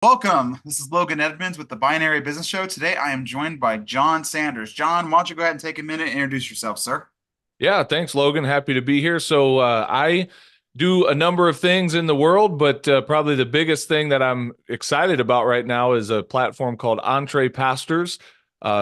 Welcome. This is Logan Edmonds with the Binary Business Show. Today I am joined by Jon Sanders. Jon, why don't you go ahead and take a minute and introduce yourself, sir? Yeah, thanks, Logan. Happy to be here. I do a number of things in the world, but probably the biggest thing that I'm excited about right now is a platform called EntrePastors.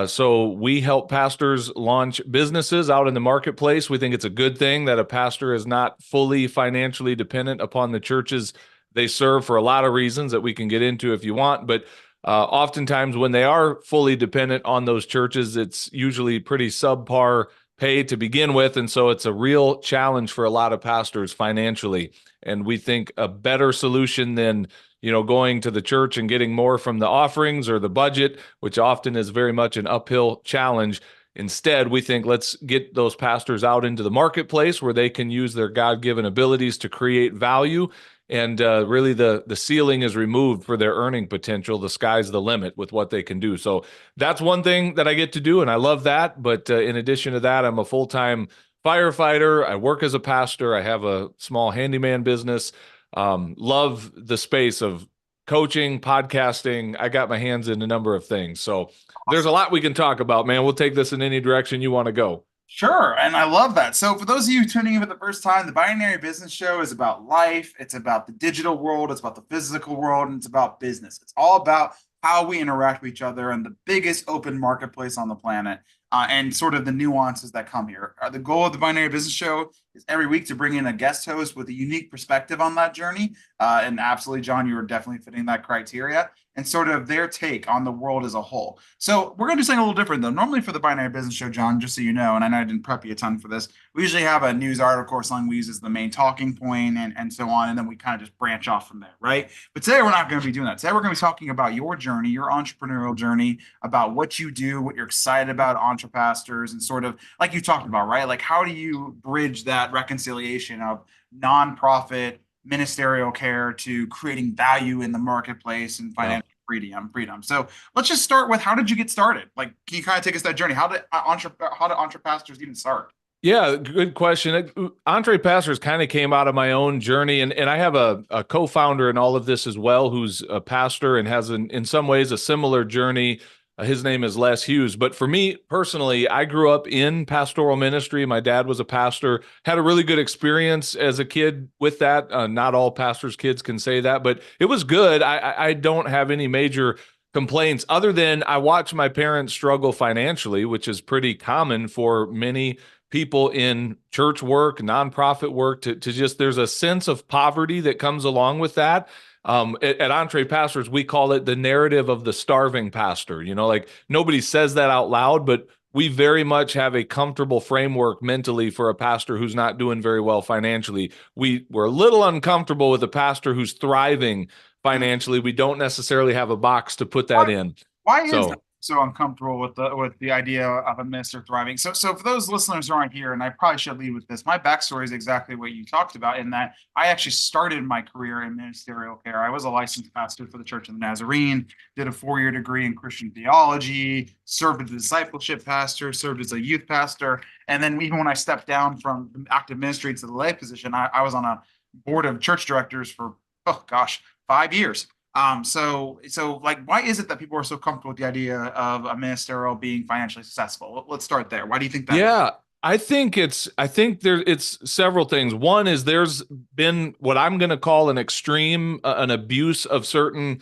So we help pastors launch businesses out in the marketplace. We think it's a good thing that a pastor is not fully financially dependent upon the churches they serve for a lot of reasons that we can get into if you want. But oftentimes, when they are fully dependent on those churches, it's usually pretty subpar pay to begin with. And so it's a real challenge for a lot of pastors financially. And we think a better solution than, going to the church and getting more from the offerings or the budget, which often is very much an uphill challenge. Instead, we think let's get those pastors out into the marketplace where they can use their God-given abilities to create value. And really, the ceiling is removed for their earning potential. The sky's the limit with what they can do. So that's one thing that I get to do, and I love that. But in addition to that, I'm a full-time firefighter. I work as a pastor. I have a small handyman business. Love the space of coaching, podcasting. I got my hands in a number of things. So there's a Awesome. lot we can talk about, man. We'll take this in any direction you want to go. Sure, and I love that. So, for those of you tuning in for the first time, the Binary Business Show is about life, it's about the digital world, it's about the physical world, and it's about business. It's all about how we interact with each other and the biggest open marketplace on the planet, and sort of the nuances that come here. The goal of the Binary Business Show is every week to bring in a guest host with a unique perspective on that journey. And absolutely, Jon, you are definitely fitting that criteria and sort of their take on the world as a whole. So we're going to do something a little different, though. Normally for the Binary Business Show, Jon, just so you know, and I know I didn't prep you a ton for this, we usually have a news article or something we use as the main talking point and so on, and then we kind of just branch off from there, right? But today we're not going to be doing that. Today we're going to be talking about your journey, your entrepreneurial journey, about what you do, what you're excited about, EntrePastors, and sort of like you talked about, right? Like how do you bridge that reconciliation of nonprofit ministerial care to creating value in the marketplace and Yeah. financial freedom. So let's just start with how did you get started? Like, can you kind of take us that journey? How did EntrePastors even start? Yeah, good question. EntrePastors kind of came out of my own journey, and I have a co-founder in all of this as well, who's a pastor and has, in some ways, a similar journey. His name is Les Hughes. But for me personally, I grew up in pastoral ministry. My dad was a pastor, had a really good experience as a kid with that. Not all pastors' kids can say that, but it was good. I don't have any major complaints other than I watched my parents struggle financially, which is pretty common for many people in church work, nonprofit work, to just there's a sense of poverty that comes along with that. At EntrePastors, we call it the narrative of the starving pastor. Like nobody says that out loud, but we very much have a comfortable framework mentally for a pastor who's not doing very well financially. We're a little uncomfortable with a pastor who's thriving financially. We don't necessarily have a box to put that Why, in. why is that So so uncomfortable with the idea of a minister thriving? So for those listeners who aren't here, and I probably should lead with this, my backstory is exactly what you talked about, in that I actually started my career in ministerial care. I was a licensed pastor for the Church of the Nazarene, did a 4-year degree in Christian theology, served as a discipleship pastor, served as a youth pastor, and then even when I stepped down from active ministry to the lay position, I was on a board of church directors for, oh gosh, 5 years. So like, why is it that people are so comfortable with the idea of a ministerial being financially successful? Let's start there. Why do you think that is? yeah, I think it's several things. One is there's been what I'm going to call an extreme, an abuse of certain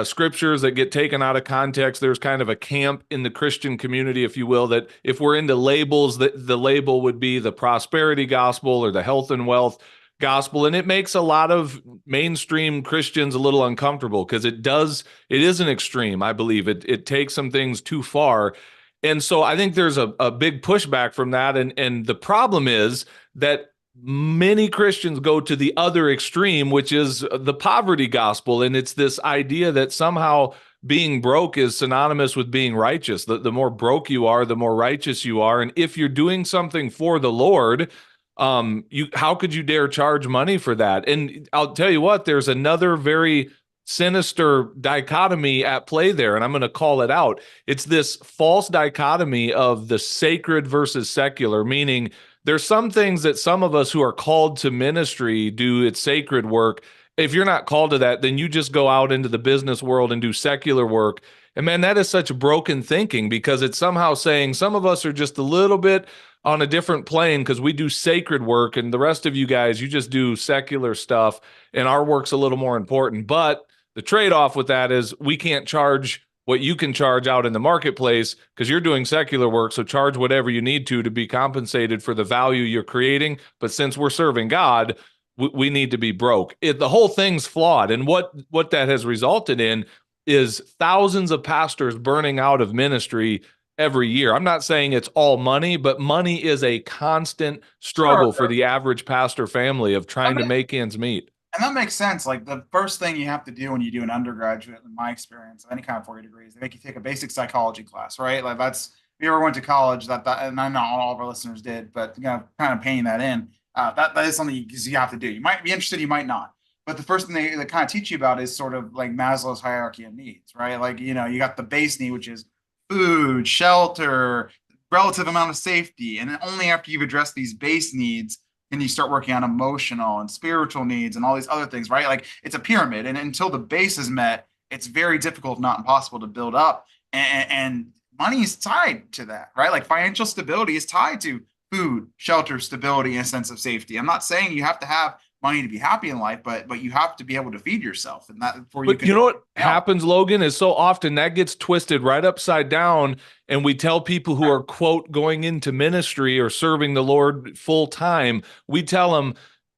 scriptures that get taken out of context. There's kind of a camp in the Christian community, if you will, that if we're into labels, that the label would be the prosperity gospel or the health and wealth gospel. And it makes a lot of mainstream Christians a little uncomfortable because it is an extreme. I believe it takes some things too far. And so I think there's a big pushback from that. And the problem is that many Christians go to the other extreme, which is the poverty gospel. And it's this idea that somehow being broke is synonymous with being righteous. The more broke you are, the more righteous you are. And if you're doing something for the Lord, how could you dare charge money for that? And I'll tell you what, there's another very sinister dichotomy at play there, and I'm going to call it out. It's this false dichotomy of the sacred versus secular, meaning there's some things that some of us who are called to ministry do. It's sacred work, if you're not called to that, then you just go out into the business world and do secular work. And man, that is such broken thinking, because it's somehow saying some of us are just a little bit on a different plane because we do sacred work, and the rest of you guys, you just do secular stuff, and our work's a little more important. But the trade-off with that is we can't charge what you can charge out in the marketplace because you're doing secular work. So charge whatever you need to be compensated for the value you're creating. But since we're serving God, we need to be broke. The whole thing's flawed. And what that has resulted in is thousands of pastors burning out of ministry every year. I'm not saying it's all money, but money is a constant struggle for the average pastor family of trying to make ends meet. And that makes sense. Like the first thing you have to do when you do an undergraduate, in my experience, of any kind of 4 year degree, is they make you take a basic psychology class, right? Like that's, if you ever went to college, and I know all of our listeners did, but kind of painting that in, that is something you have to do. You might be interested, you might not. But the first thing they kind of teach you about is sort of like Maslow's hierarchy of needs, right? Like, you got the base need, which is food, shelter, relative amount of safety. And then only after you've addressed these base needs can you start working on emotional and spiritual needs and all these other things, right? Like it's a pyramid. And until the base is met, it's very difficult, if not impossible, to build up. And money is tied to that, right? Like financial stability is tied to food, shelter, stability, and a sense of safety. I'm not saying you have to have money to be happy in life, but you have to be able to feed yourself, and that before you can. You know what happens, Logan, is so often that gets twisted right upside down, and we tell people who are, quote, going into ministry or serving the Lord full time, we tell them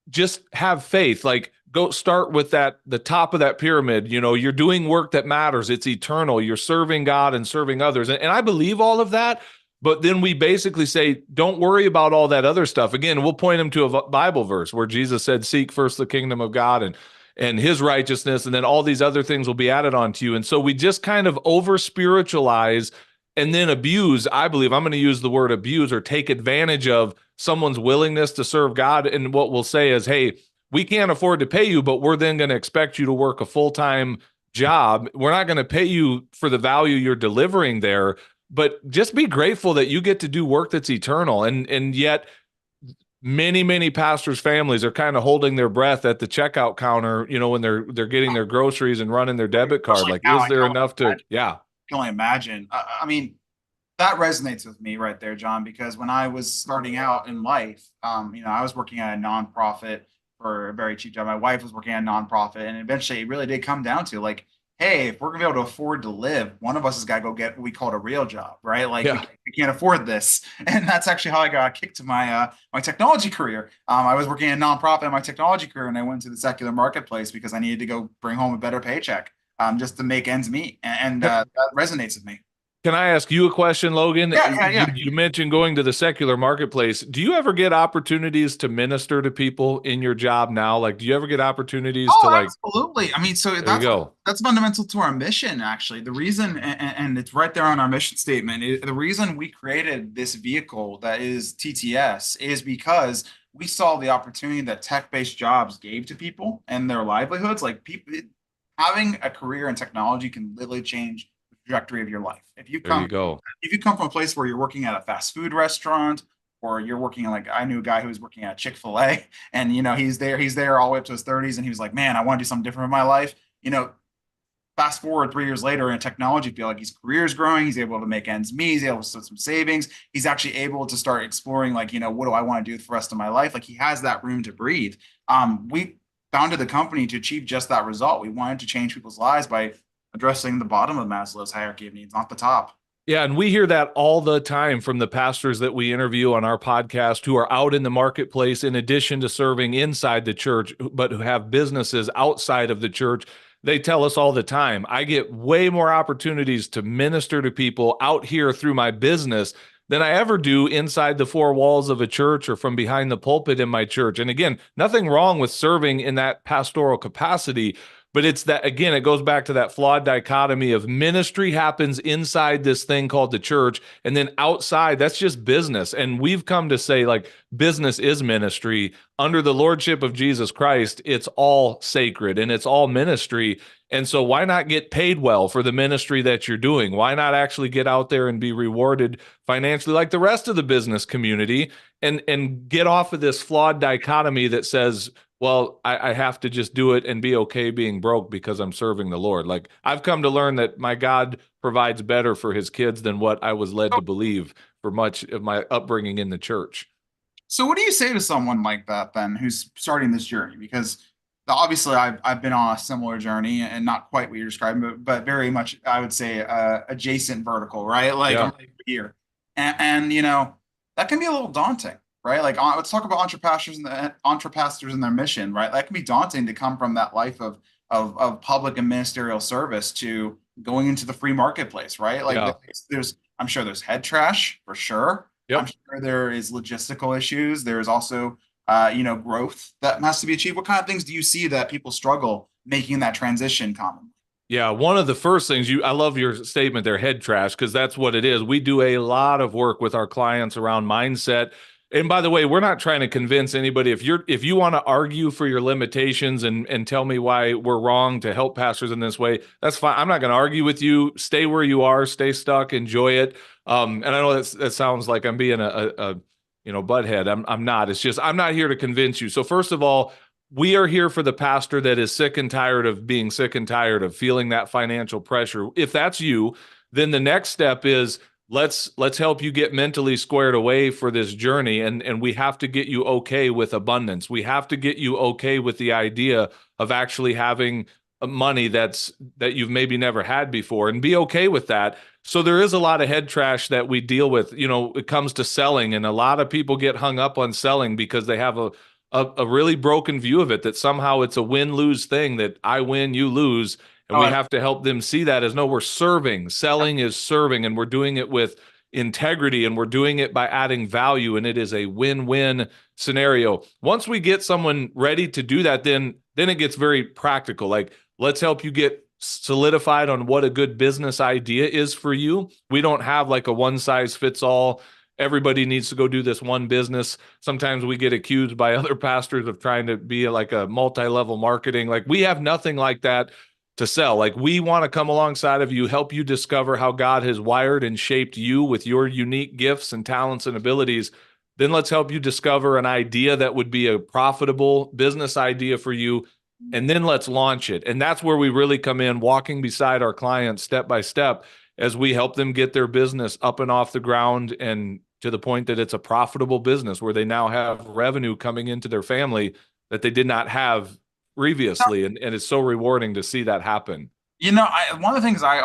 just have faith. Like, go start with the top of that pyramid. You're doing work that matters. It's eternal. You're serving God and serving others. And I believe all of that. But then we basically say, don't worry about all that other stuff. Again, we'll point them to a Bible verse where Jesus said, seek first the kingdom of God and his righteousness, and then all these other things will be added on to you. And so we just kind of over spiritualize and then abuse. I believe I'm going to use the word abuse, or take advantage of someone's willingness to serve God. And what we'll say is, hey, we can't afford to pay you, but we're then going to expect you to work a full-time job. We're not going to pay you for the value you're delivering there. But just be grateful that you get to do work that's eternal. And yet many, many pastors' families are kind of holding their breath at the checkout counter, when they're getting their groceries and running their debit card. Like, is there enough to, yeah. I can only imagine. I mean, that resonates with me right there, John, because when I was starting out in life, I was working at a nonprofit for a very cheap job. My wife was working at a nonprofit, and eventually it really did come down to like, hey, if we're gonna be able to afford to live, one of us has got to go get what we call a real job, right? Like we can't afford this, and that's actually how I got kicked to my my technology career. I was working in a nonprofit in my technology career, and I went to the secular marketplace because I needed to go bring home a better paycheck, just to make ends meet, and that resonates with me. Can I ask you a question, Logan? Yeah. You mentioned going to the secular marketplace. Do you ever get opportunities to minister to people in your job now? Like, do you ever get opportunities to like? Absolutely. I mean, so that's fundamental to our mission, actually. The reason, and it's right there on our mission statement, the reason we created this vehicle that is TTS is because we saw the opportunity that tech-based jobs gave to people and their livelihoods. Like people having a career in technology can literally change trajectory of your life. If you come from a place where you're working at a fast food restaurant, or you're working I knew a guy who was working at Chick-fil-A, and he's there all the way up to his 30s, and he was like, man, I want to do something different in my life. Fast forward 3 years later in a technology field, like his career is growing, he's able to make ends meet, he's able to set some savings, he's actually able to start exploring what do I want to do for the rest of my life? Like he has that room to breathe. We founded the company to achieve just that result. We wanted to change people's lives by addressing the bottom of Maslow's hierarchy of needs, not the top. Yeah, and we hear that all the time from the pastors that we interview on our podcast who are out in the marketplace, in addition to serving inside the church, but who have businesses outside of the church. They tell us all the time, I get way more opportunities to minister to people out here through my business than I ever do inside the four walls of a church or from behind the pulpit in my church. And again, nothing wrong with serving in that pastoral capacity. But it's that, again, it goes back to that flawed dichotomy of ministry happens inside this thing called the church, and then outside, that's just business. And we've come to say, like, business is ministry. Under the lordship of Jesus Christ, it's all sacred and it's all ministry. And so why not get paid well for the ministry that you're doing? Why not actually get out there and be rewarded financially like the rest of the business community, and get off of this flawed dichotomy that says well, I have to just do it and be okay being broke because I'm serving the Lord. Like I've come to learn that my God provides better for his kids than what I was led to believe for much of my upbringing in the church. So what do you say to someone like that then who's starting this journey? Because obviously I've been on a similar journey and not quite what you're describing, but very much I would say adjacent vertical, right? Like I'm Yeah. right here. And that can be a little daunting, right? Like let's talk about entrepastors and their mission, right? That can be daunting to come from that life of public and ministerial service to going into the free marketplace, right? Like Yeah. there's I'm sure there's head trash for sure. I'm Yep. sure there is logistical issues. There is also, growth that has to be achieved. What kind of things do you see that people struggle making that transition common? Yeah, one of the first things I love your statement there, head trash, because that's what it is. We do a lot of work with our clients around mindset. And by the way, we're not trying to convince anybody. If you want to argue for your limitations and tell me why we're wrong to help pastors in this way, that's fine. I'm not going to argue with you. Stay where you are, stay stuck, enjoy it. And I know that sounds like I'm being a butthead. I'm not. It's just I'm not here to convince you. So first of all, we are here for the pastor that is sick and tired of being sick and tired of feeling that financial pressure. If that's you, then the next step is let's help you get mentally squared away for this journey, and we have to get you okay with abundance. We have to get you okay with the idea of actually having money that you've maybe never had before, and be okay with that. So there is a lot of head trash that we deal with. It comes to selling, and a lot of people get hung up on selling because they have a really broken view of it, that somehow it's a win-lose thing, that I win, you lose. And Oh, we have to help them see that as no, we're serving. Selling is serving, and we're doing it with integrity, and we're doing it by adding value, and it is a win-win scenario. Once we get someone ready to do that, then it gets very practical. Like, let's help you get solidified on what a good business idea is for you. We don't have like a one size fits all, everybody needs to go do this one business. Sometimes we get accused by other pastors of trying to be like a multi-level marketing. Like, we have nothing like that to sell. Like, we want to come alongside of you, help you discover how God has wired and shaped you with your unique gifts and talents and abilities. Then let's help you discover an idea that would be a profitable business idea for you. And then let's launch it. And that's where we really come in, walking beside our clients step by step as we help them get their business up and off the ground, and to the point that it's a profitable business where they now have revenue coming into their family that they did not have previously. And it's so rewarding to see that happen. One of the things I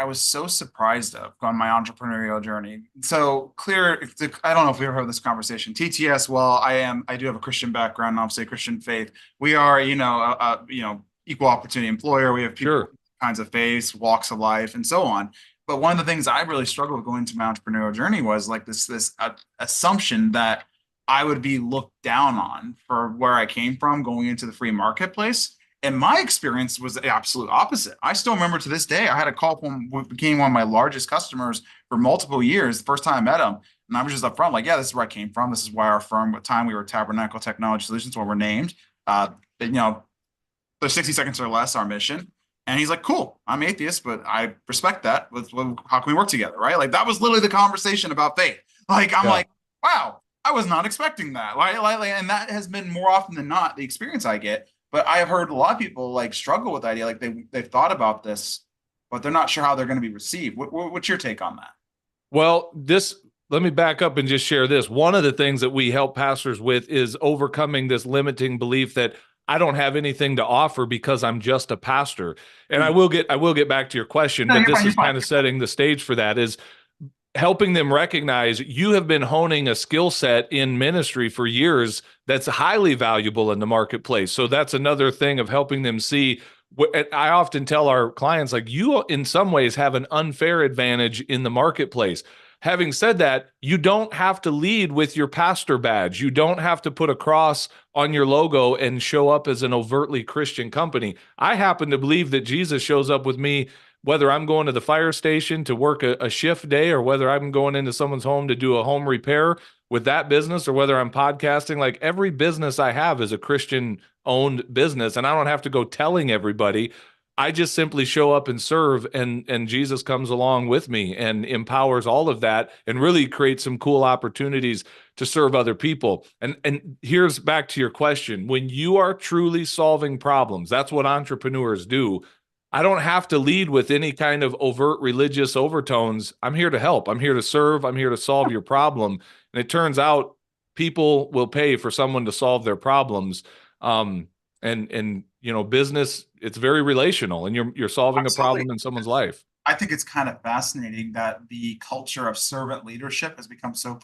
was so surprised of on my entrepreneurial journey. So clear, I don't know if we ever heard this conversation. TTS, well, I do have a Christian background, obviously a Christian faith. We are, equal opportunity employer. We have people Sure. kinds of faiths, walks of life, and so on. But one of the things I really struggled with going into my entrepreneurial journey was like this assumption that I would be looked down on for where I came from going into the free marketplace. And my experience was the absolute opposite. I still remember to this day, I had a call from what became one of my largest customers for multiple years, the first time I met him. And I was just upfront, like, yeah, this is where I came from. This is why our firm, what time we were Tabernacle Technology Solutions, where we're named. You know, there's 60 seconds or less, our mission. And he's like, cool, I'm atheist, but I respect that. How can we work together? Right. Like, that was literally the conversation about faith. Like, I'm Yeah. like, wow, I was not expecting that. And that has been more often than not the experience I get. But I've heard a lot of people like struggle with the idea, like they've thought about this, but they're not sure how they're going to be received. What's your take on that? Well, let me back up and just share this. One of the things that we help pastors with is overcoming this limiting belief that I don't have anything to offer because I'm just a pastor. And I will get back to your question, No, but you're this fine. You're is fine. kind of setting the stage for that, is helping them recognize you have been honing a skill set in ministry for years that's highly valuable in the marketplace. So that's another thing of helping them see. I often tell our clients, like, you in some ways have an unfair advantage in the marketplace. Having said that, you don't have to lead with your pastor badge. You don't have to put a cross on your logo and show up as an overtly Christian company. I happen to believe that Jesus shows up with me whether I'm going to the fire station to work a shift day, or whether I'm going into someone's home to do a home repair with that business, or whether I'm podcasting. Like, every business I have is a Christian owned business, and I don't have to go telling everybody. I just simply show up and serve, and Jesus comes along with me and empowers all of that and really creates some cool opportunities to serve other people. And here's back to your question. When you are truly solving problems, that's what entrepreneurs do. I don't have to lead with any kind of overt religious overtones. I'm here to help. I'm here to serve. I'm here to solve your problem. And it turns out people will pay for someone to solve their problems. And business, it's very relational, and you're solving a Absolutely. problem in someone's life. I think it's kind of fascinating that the culture of servant leadership has become so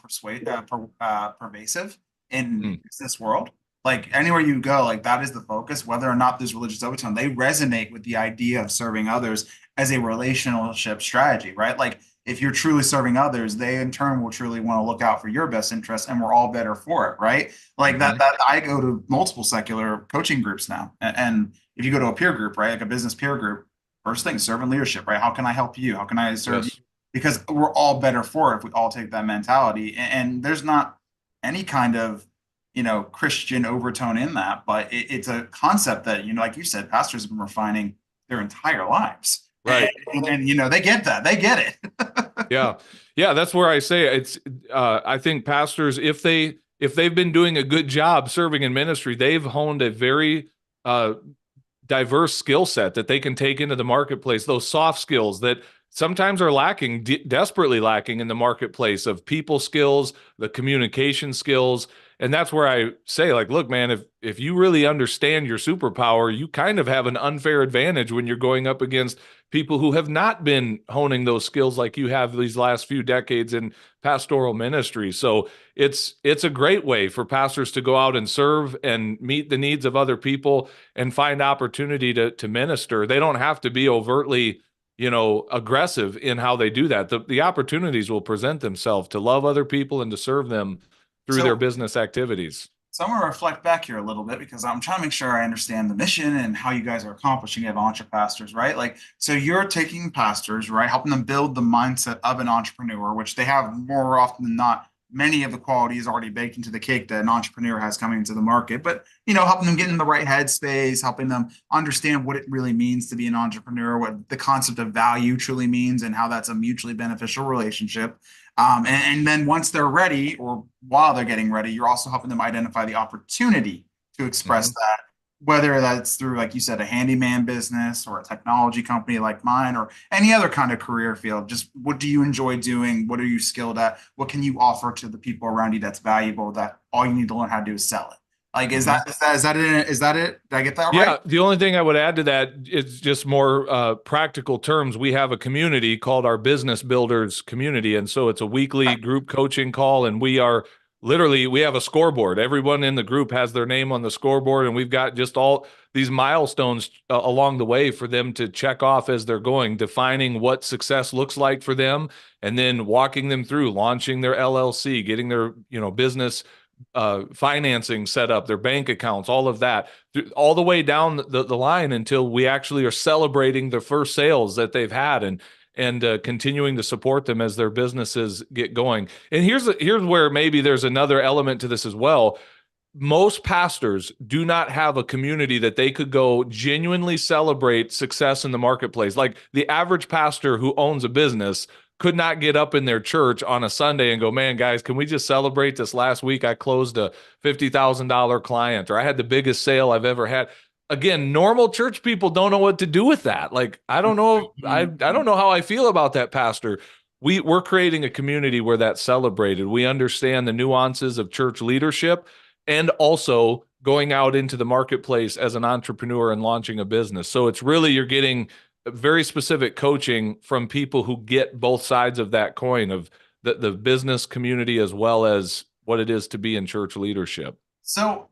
pervasive in Mm, this world. Like anywhere you go, like that is the focus, whether or not there's religious overtone. They resonate with the idea of serving others as a relationship strategy, right? Like if you're truly serving others, they in turn will truly want to look out for your best interests, and we're all better for it, right? Like that. mhm. That I go to multiple secular coaching groups now, and if you go to a peer group, right, like a business peer group. First thing, servant leadership, right? How can I help you? How can I serve you? Yes. Because we're all better for it if we all take that mentality. And there's not any kind of, Christian overtone in that, but it's a concept that, like you said, pastors have been refining their entire lives. And, Right. they get that. They get it. Yeah. Yeah, that's where I say it's I think pastors, if they've been doing a good job serving in ministry, they've honed a very uh diverse skill set that they can take into the marketplace, those soft skills that sometimes are lacking, desperately lacking in the marketplace, of people skills, the communication skills. And that's where I say, like, look, man, if you really understand your superpower, you kind of have an unfair advantage when you're going up against people who have not been honing those skills like you have these last few decades in pastoral ministry. So it's a great way for pastors to go out and serve and meet the needs of other people and find opportunity to minister. They don't have to be overtly, aggressive in how they do that. The opportunities will present themselves to love other people and to serve them through their So business activities. So I'm going to reflect back here a little bit because I'm trying to make sure I understand the mission and how you guys are accomplishing it of EntrePastors, right? Like, so you're taking pastors, right, helping them build the mindset of an entrepreneur, which they have more often than not. Many of the qualities already baked into the cake that an entrepreneur has coming into the market, but helping them get in the right headspace, helping them understand what it really means to be an entrepreneur, what the concept of value truly means, and how that's a mutually beneficial relationship. And then once they're ready, or while they're getting ready, you're also helping them identify the opportunity to express Mhm. that, whether that's through, like you said, a handyman business or a technology company like mine, or any other kind of career field. Just what do you enjoy doing? What are you skilled at? What can you offer to the people around you that's valuable, that all you need to learn how to do is sell it? Like, is Mhm. that is that is that it? Is that it? Did I get that right? Yeah, the only thing I would add to that is just more practical terms. We have a community called our Business Builders community, and so it's a weekly group coaching call, and we have a scoreboard. Everyone in the group has their name on the scoreboard, and we've got just all these milestones along the way for them to check off as they're going, defining what success looks like for them, and then walking them through launching their LLC, getting their business financing set up, their bank accounts, all of that, all the way down the line until we actually are celebrating the first sales that they've had, and continuing to support them as their businesses get going. And here's where maybe there's another element to this as well. Most pastors do not have a community that they could go genuinely celebrate success in the marketplace. Like the average pastor who owns a business could not get up in their church on a Sunday and go, man, guys, can we just celebrate this last week? I closed a $50,000 client, or I had the biggest sale I've ever had. Again, normal church people don't know what to do with that. Like, I don't know. I don't know how I feel about that, pastor. We're creating a community where that's celebrated. We understand the nuances of church leadership, and also going out into the marketplace as an entrepreneur and launching a business. So it's really, you're getting very specific coaching from people who get both sides of that coin, of the business community as well as what it is to be in church leadership. So,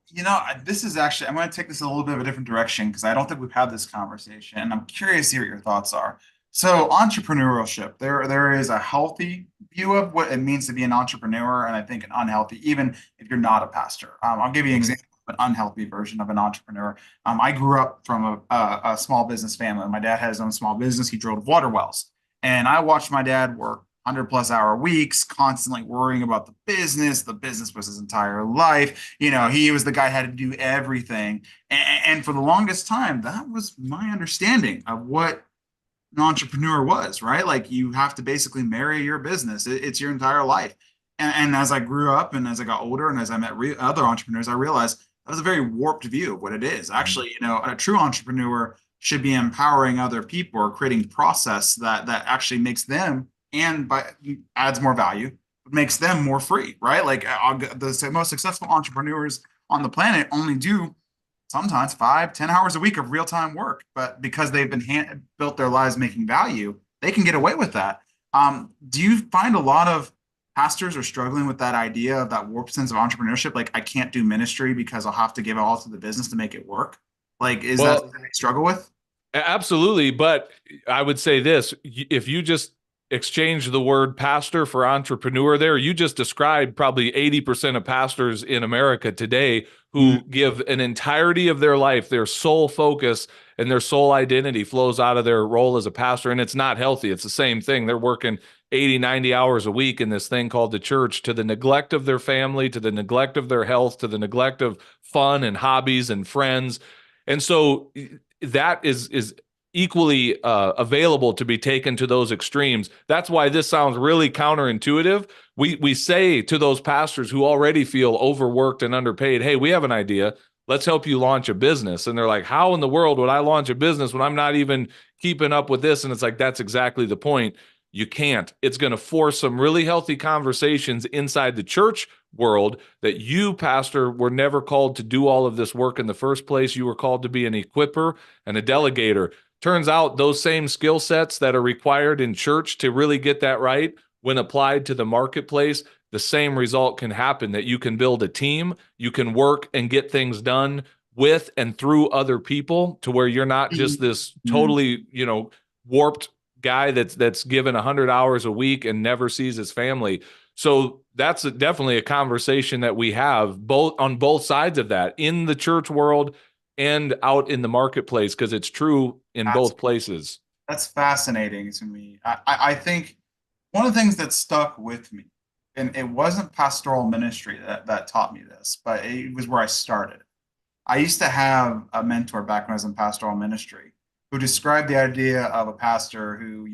this is actually, I'm going to take this a little bit of a different direction because I don't think we've had this conversation, and I'm curious to hear what your thoughts are. So, entrepreneurship, there is a healthy view of what it means to be an entrepreneur, and I think an unhealthy, even if you're not a pastor. I'll give you an Mhm. example of an unhealthy version of an entrepreneur. I grew up from a small business family. My dad had his own small business. He drilled water wells, and I watched my dad work 100+ hour weeks, constantly worrying about the business. The business was his entire life. He was the guy who had to do everything. And for the longest time, that was my understanding of what an entrepreneur was, right? Like you have to basically marry your business. It's your entire life. And as I grew up and as I got older and as I met other entrepreneurs, I realized that was a very warped view of what it is. Actually, a true entrepreneur should be empowering other people or creating process that actually makes them and by adds more value, makes them more free, right? Like the most successful entrepreneurs on the planet only do sometimes 5, 10 hours a week of real-time work, but because they've been built their lives making value, they can get away with that. Do you find a lot of pastors are struggling with that idea of that warped sense of entrepreneurship? Like, I can't do ministry because I'll have to give it all to the business to make it work. Like, is that something they struggle with? Absolutely. But I would say this, if you just exchange the word pastor for entrepreneur there, you just described probably 80% of pastors in America today who give an entirety of their life, their sole focus and their sole identity flows out of their role as a pastor. And it's not healthy. It's the same thing. They're working 80, 90 hours a week in this thing called the church, to the neglect of their family, to the neglect of their health, to the neglect of fun and hobbies and friends. And so that is equally available to be taken to those extremes. That's why this sounds really counterintuitive. We say to those pastors who already feel overworked and underpaid, hey, we have an idea. Let's help you launch a business. And they're like, how in the world would I launch a business when I'm not even keeping up with this? And it's like, that's exactly the point. You can't. It's going to force some really healthy conversations inside the church world that you, pastor, were never called to do all of this work in the first place. You were called to be an equiper and a delegator. Turns out those same skill sets that are required in church to really get that right, when applied to the marketplace, the same result can happen, that you can build a team, you can work and get things done with and through other people, to where you're not just this totally, warped guy that's given 100 hours a week and never sees his family. So that's definitely a conversation that we have on both sides of that, in the church world and out in the marketplace, because it's true in both places. That's fascinating to me. I think one of the things that stuck with me, and it wasn't pastoral ministry that taught me this, but it was where I started. I used to have a mentor back when I was in pastoral ministry who described the idea of a pastor who,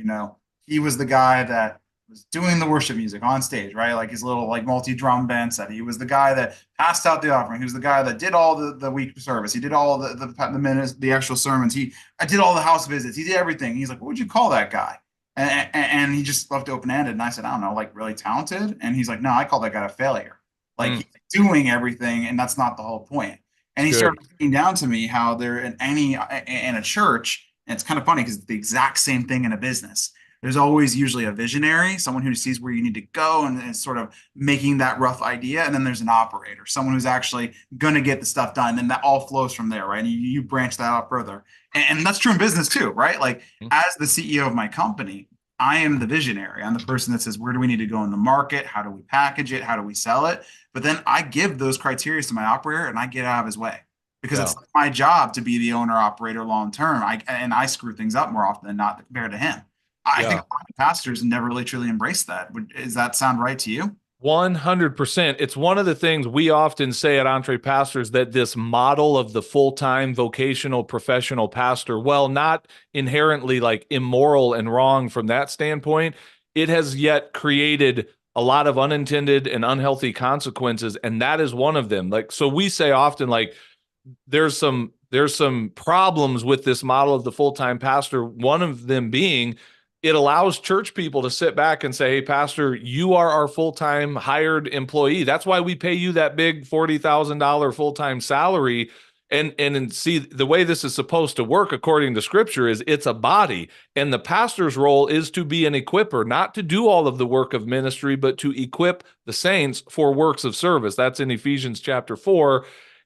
he was the guy that was doing the worship music on stage, right? Like his little like multi-drum band set. He was the guy that passed out the offering. He was the guy that did all the week service. He did all the minutes, the actual sermons. I did all the house visits. He did everything. He's like, what would you call that guy? And he just left open-ended. And I said, I don't know, like really talented. And he's like, no, I call that guy a failure. Like he's doing everything, and that's not the whole point. And he started breaking down to me how they're in a church, and it's kind of funny because it's the exact same thing in a business. There's always usually a visionary, someone who sees where you need to go and is sort of making that rough idea. And then there's an operator, someone who's actually going to get the stuff done. And that all flows from there, right? And you branch that out further. And that's true in business too, right? Like as the CEO of my company, I am the visionary. I'm the person that says, where do we need to go in the market? How do we package it? How do we sell it? But then I give those criteria to my operator and I get out of his way, because it's my job to be the owner operator long term. And I screw things up more often than not compared to him. I think a lot of pastors never really truly embrace that. Does that sound right to you? 100%. It's one of the things we often say at EntrePastors, that this model of the full-time vocational professional pastor, well, not inherently like immoral and wrong from that standpoint, it has yet created a lot of unintended and unhealthy consequences. And that is one of them. Like, so we say often, like, there's some problems with this model of the full-time pastor. One of them being, it allows church people to sit back and say, hey, pastor, you are our full-time hired employee. That's why we pay you that big $40,000 full-time salary. And see, the way this is supposed to work according to scripture is it's a body. And the pastor's role is to be an equiper, not to do all of the work of ministry, but to equip the saints for works of service. That's in Ephesians chapter 4.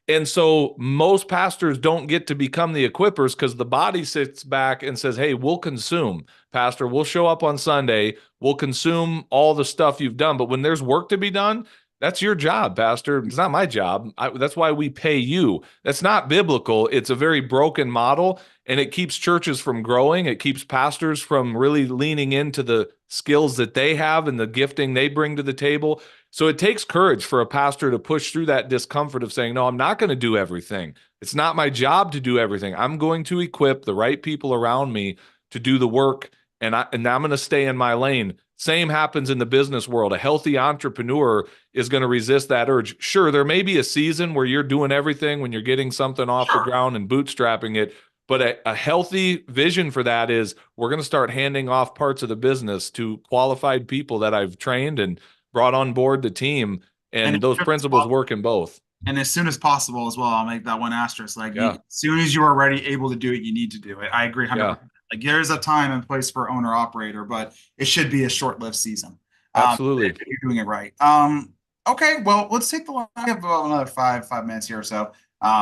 And so most pastors don't get to become the equippers, because the body sits back and says, hey, we'll consume, pastor. We'll show up on Sunday. We'll consume all the stuff you've done. But when there's work to be done, That's your job, Pastor. It's not my job. That's why we pay you. That's not biblical. It's a very broken model, and it keeps churches from growing. It keeps pastors from really leaning into the skills that they have and the gifting they bring to the table. So it takes courage for a pastor to push through that discomfort of saying, no, I'm not going to do everything. It's not my job to do everything. I'm going to equip the right people around me to do the work, and I'm going to stay in my lane. Same happens in the business world. A healthy entrepreneur is going to resist that urge. Sure, there may be a season where you're doing everything when you're getting something off the ground and bootstrapping it, but a healthy vision for that is we're going to start handing off parts of the business to qualified people that I've trained and brought on board the team, And and those principles work in both. as soon as possible as well. I'll make that one asterisk. Like Yeah. as soon as you are ready, able to do it, you need to do it. I agree 100%. Yeah, Like there's a time and place for owner operator, but it should be a short-lived season. absolutely. If you're doing it right. Okay, well, let's take the line. I have about another five minutes here or so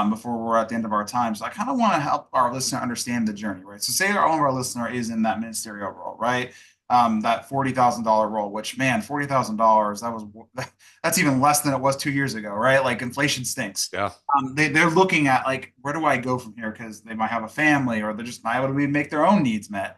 before we're at the end of our time. So I kind of want to help our listener understand the journey, right? So say our owner, our listener is in that ministerial role, right? That $40,000 role, which man, $40,000, that's even less than it was 2 years ago, right? Like inflation stinks. Yeah. They're looking at like, where do I go from here? Because they might have a family or they're just not able to make their own needs met.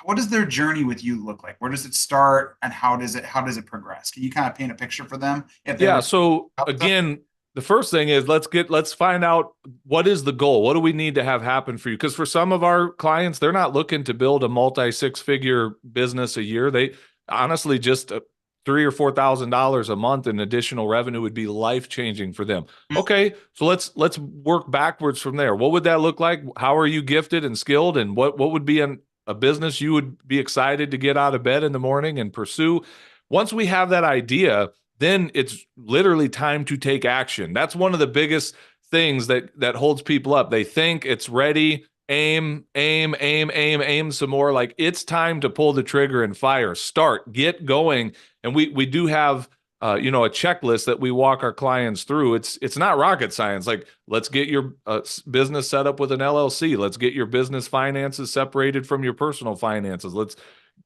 What does their journey with you look like? Where does it start and how does it progress? Can you kind of paint a picture for them? If they Yeah. were So again, the first thing is let's find out what is the goal? What do we need to have happen for you? Because for some of our clients, they're not looking to build a multi-six-figure business a year. They honestly just $3,000 or $4,000 a month in additional revenue would be life-changing for them. Okay, so let's work backwards from there. What would that look like? How are you gifted and skilled, and what would be a business you would be excited to get out of bed in the morning and pursue? Once we have that idea, then it's literally time to take action. That's one of the biggest things that holds people up. They think it's ready, aim some more. Like it's time to pull the trigger and fire, start, get going. And we do have a checklist that we walk our clients through. It's not rocket science. Like let's get your business set up with an LLC. Let's get your business finances separated from your personal finances. Let's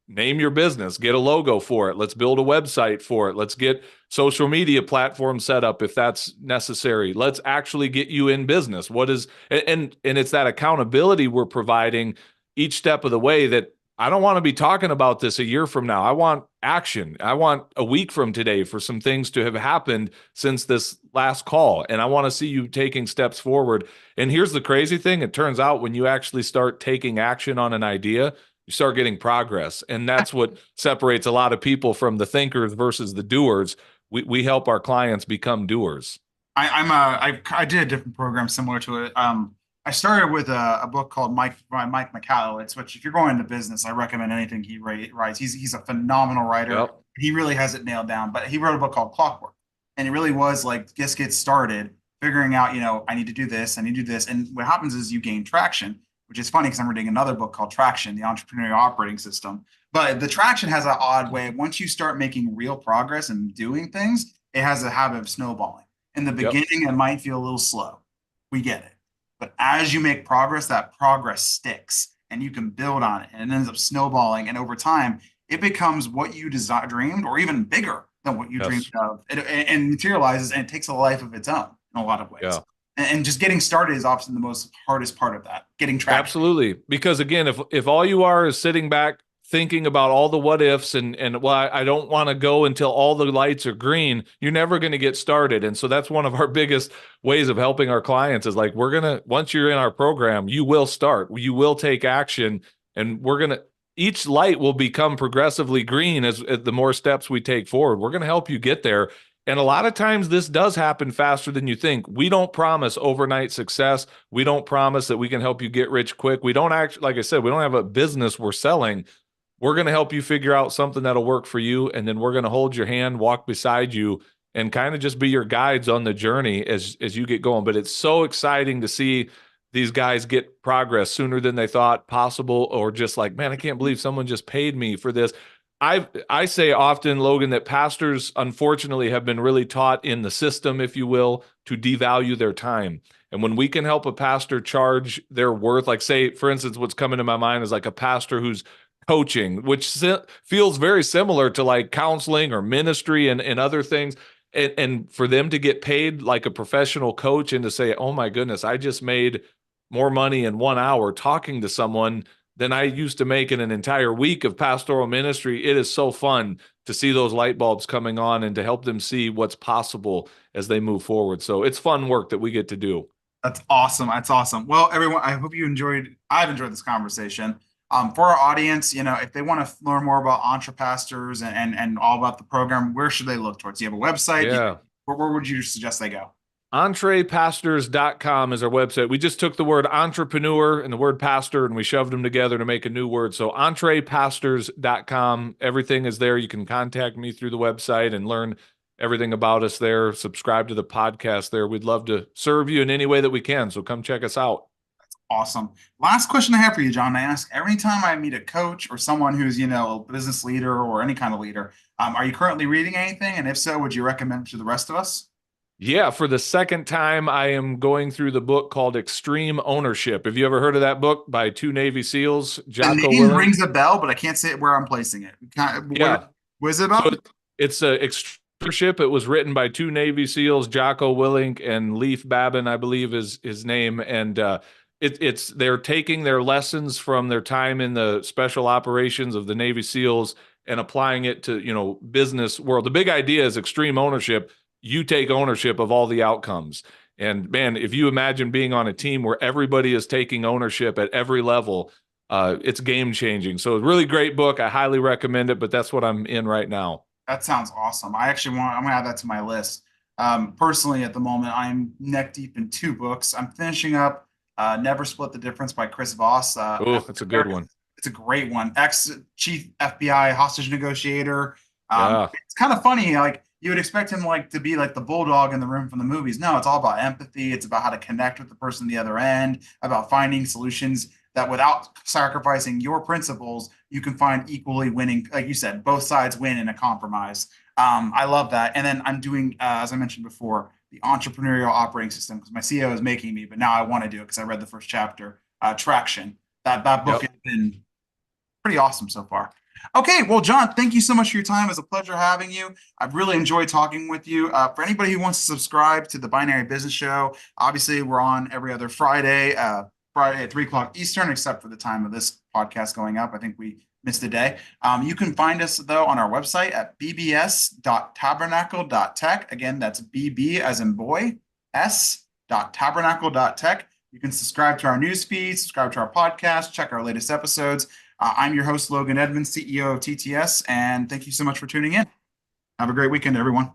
name your business, get a logo for it. Let's build a website for it. Let's get social media platforms set up if that's necessary. Let's actually get you in business. What is, and it's that accountability we're providing each step of the way that I don't want to be talking about this a year from now. I want action. I want a week from today for some things to have happened since this last call. And I want to see you taking steps forward. And here's the crazy thing. It turns out when you actually start taking action on an idea, you start getting progress. And that's what separates a lot of people from the thinkers versus the doers. We help our clients become doers. I did a different program similar to it. I started with a book called Mike by Mike McAllowitz, which if you're going into business, I recommend anything he writes. He's a phenomenal writer. Yep. He really has it nailed down. But he wrote a book called Clockwork, and it really was like just get started, figuring out, I need to do this, I need to do this, and what happens is you gain traction, which is funny because I'm reading another book called Traction, the Entrepreneurial Operating System. But the traction has an odd way. Once you start making real progress and doing things, it has a habit of snowballing. In the beginning, it might feel a little slow. We get it. But as you make progress, that progress sticks and you can build on it and it ends up snowballing. And over time, it becomes what you dreamed or even bigger than what you dreamed of. And materializes and it takes a life of its own in a lot of ways. Yeah. And just getting started is often the most hardest part of that, getting traction. Absolutely. Because again, if all you are is sitting back thinking about all the what ifs and well, I don't want to go until all the lights are green, you're never going to get started. And so that's one of our biggest ways of helping our clients is like, once you're in our program, you will start, you will take action, and each light will become progressively green as the more steps we take forward. We're going to help you get there. And a lot of times this does happen faster than you think. We don't promise overnight success. We don't promise that we can help you get rich quick. We don't actually, like I said, we don't have a business we're selling. We're going to help you figure out something that'll work for you. And then we're going to hold your hand, walk beside you, and kind of just be your guides on the journey as you get going. But it's so exciting to see these guys get progress sooner than they thought possible, or just like, man, I can't believe someone just paid me for this. I say often, Logan, that pastors, unfortunately, have been really taught in the system, if you will, to devalue their time. And when we can help a pastor charge their worth, like say, for instance, what's coming to my mind is like a pastor who's coaching, which feels very similar to like counseling or ministry and other things. And for them to get paid like a professional coach and to say, oh my goodness, I just made more money in 1 hour talking to someone than I used to make in an entire week of pastoral ministry. It is so fun to see those light bulbs coming on and to help them see what's possible as they move forward. So it's fun work that we get to do. That's awesome. That's awesome. Well, everyone, I hope you enjoyed. I've enjoyed this conversation. For our audience, if they want to learn more about EntrePastors and all about the program, where should they look towards? Do you have a website? Yeah. Where would you suggest they go? EntrePastors.com is our website. We just took the word entrepreneur and the word pastor and we shoved them together to make a new word. So EntrePastors.com, everything is there. You can contact me through the website and learn everything about us there. Subscribe to the podcast there. We'd love to serve you in any way that we can. So come check us out. Awesome. Last question I have for you, John. I ask every time I meet a coach or someone who's, a business leader or any kind of leader, are you currently reading anything? And if so, would you recommend to the rest of us? Yeah, for the second time, I am going through the book called Extreme Ownership. Have you ever heard of that book by two Navy SEALs, The Jocko name Willink? rings a bell, but I can't say where I'm placing it. Yeah. What is it So about? it's a Extreme Ownership. It was written by two Navy SEALs, Jocko Willink and Leif Babin, I believe is his name. And it's they're taking their lessons from their time in the special operations of the Navy SEALs and applying it to, business world. The big idea is extreme ownership. You take ownership of all the outcomes. And man, if you imagine being on a team where everybody is taking ownership at every level, it's game changing. So a really great book. I highly recommend it, but that's what I'm in right now. That sounds awesome. I'm gonna add that to my list. Personally, at the moment, I'm neck deep in two books. I'm finishing up Never Split the Difference by Chris Voss. Oh, that's a good one. It's a great one. Ex-chief FBI hostage negotiator. Yeah. It's kind of funny. Like you would expect him to be like the bulldog in the room from the movies. No, it's all about empathy. It's about how to connect with the person on the other end, about finding solutions that without sacrificing your principles, you can find equally winning. Like you said, both sides win in a compromise. I love that. And then I'm doing, as I mentioned before, the entrepreneurial operating system because my CEO is making me, but now I want to do it because I read the first chapter. Traction. That book Yep. has been pretty awesome so far. Okay, well, John, thank you so much for your time. It was a pleasure having you. I've really enjoyed talking with you. For anybody who wants to subscribe to the Binary Business Show, obviously we're on every other Friday, Friday at 3 o'clock Eastern, except for the time of this podcast going up. I think we missed a day. You can find us, though, on our website at bbs.tabernacle.tech. Again, that's BB as in boy, s.tabernacle.tech. You can subscribe to our news feed, subscribe to our podcast, check our latest episodes. I'm your host, Logan Edmonds, CEO of TTS, and thank you so much for tuning in. Have a great weekend, everyone.